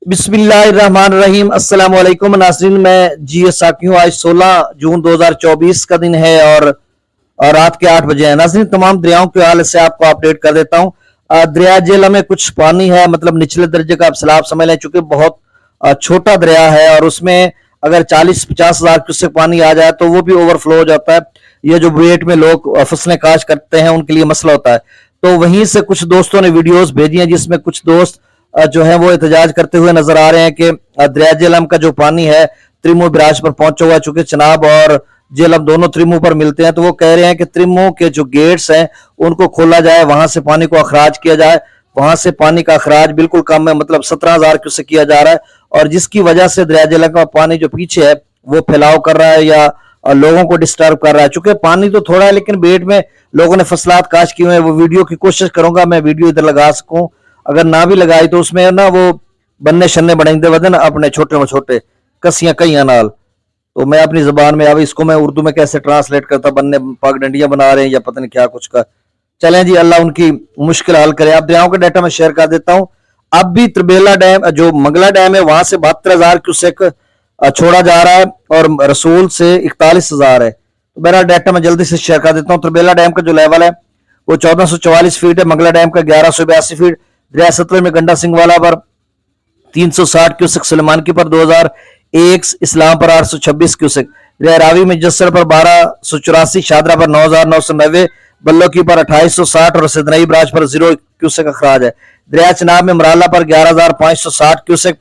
बिस्मिल्लाहिर्रहमानिर्रहीम। अस्सलाम वालेकुम नाज़रीन, मैं जीएस साकी हूँ। आज 16 जून 2024 का दिन है और रात के 8 बजे है। नाज़रीन, तमाम दरियाओं के हाल से आपको अपडेट कर देता हूँ। दरिया जेला में कुछ पानी है, मतलब निचले दर्जे का, आप सैलाब समझ लें, चूंकि बहुत छोटा दरिया है और उसमें अगर 40-50 हजार क्यूसेक पानी आ जाए तो वो भी ओवरफ्लो हो जाता है। ये जो बुएट में लोग फसलें काश करते हैं उनके लिए मसला होता है। तो वहीं से कुछ दोस्तों ने वीडियोस भेजी हैं जिसमें कुछ दोस्त जो है वो एहतजाज करते हुए नजर आ रहे हैं कि दरिया जेलम का जो पानी है त्रिमो बराज पर पहुंचा हुआ है। चूंकि चनाब और जेलम दोनों त्रिमो पर मिलते हैं, तो वो कह रहे हैं कि त्रिमो के जो गेट्स हैं उनको खोला जाए, वहां से पानी को अखराज किया जाए। वहां से पानी का अखराज बिल्कुल कम है, मतलब 17,000 क्यूसेक किया जा रहा है, और जिसकी वजह से दरिया जेलम का पानी जो पीछे है वो फैलाव कर रहा है या लोगों को डिस्टर्ब कर रहा है। चूंकि पानी तो थोड़ा है लेकिन बेट में लोगों ने फसलात काश किए हुए हैं। वो वीडियो की कोशिश करूंगा मैं वीडियो इधर लगा सकूं, अगर ना भी लगाई तो उसमें ना वो बन्ने शन्ने बनेंगे वदन अपने छोटे छोटे कसियां कई नाल। तो मैं अपनी जबान में, अब इसको मैं उर्दू में कैसे ट्रांसलेट करता, बन्ने पाक डंडियां बना रहे हैं या पता नहीं क्या कुछ का। चलें जी, अल्लाह उनकी मुश्किल हल करे। अब दरियाओं का डाटा मैं शेयर कर देता हूँ। अब भी त्रिबेला डैम, जो मंगला डैम है, वहां से 72,000 क्यूसेक छोड़ा जा रहा है और रसूल से 41,000 है। तो मेरा डाटा मैं जल्दी से शेयर कर देता हूँ। त्रिबेला डैम का जो लेवल है वो 1444 फीट है, मंगला डैम का 1182 फीट, दरिया सतलुज में गंडा सिंह वाला पर 360 क्यूसेक, सुलेमान की पर 2001, इस्लाम पर 826 क्यूसेक, दरिया रावी में जस्सर पर 1284, शादरा पर 9,990, बल्लो की पर 2860 और सिदनई बराज पर 0 क्यूसेक अखराज है। दरिया चनाब में मराला पर 11,560 क्यूसेक,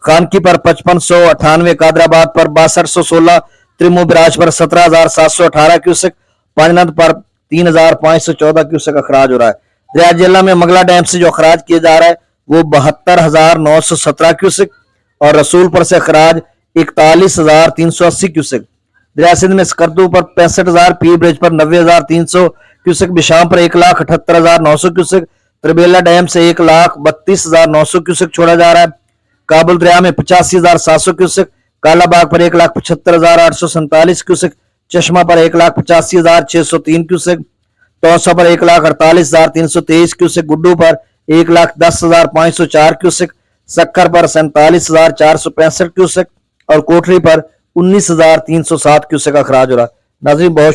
खानकी पर 5598, कादराबाद पर 6216, त्रिमो बराज पर 17,718 क्यूसेक, पानीनद पर 3,514 क्यूसेक अखराज हो रहा है। दरिया जेला में मंगला डैम से जो अखराज किया जा रहा है वो 72,917 क्यूसेक और रसूलपुर से अखराज 41,380 क्यूसेक। दरिया सिंध में सकरदू पर 65,000, पीर ब्रिज पर 90,300 क्यूसेक, बिशाम पर 1,78,900 क्यूसेक, त्रिबेला डैम से 1,32,900 क्यूसेक छोड़ा जा रहा है। काबुल दरिया में 85,700 क्यूसेक, कालाबाग पर 1,75,847 क्यूसेक, चश्मा पर 1,85,603 क्यूसेक, तौसा पर 1,48,323 क्यूसेक, गुड्डू पर 1,10,504 क्यूसेक, सक्कर पर 47,465 क्यूसेक और कोठरी पर 19,307 क्यूसेक अखराज हो रहा है। नाज़रीन, बहुत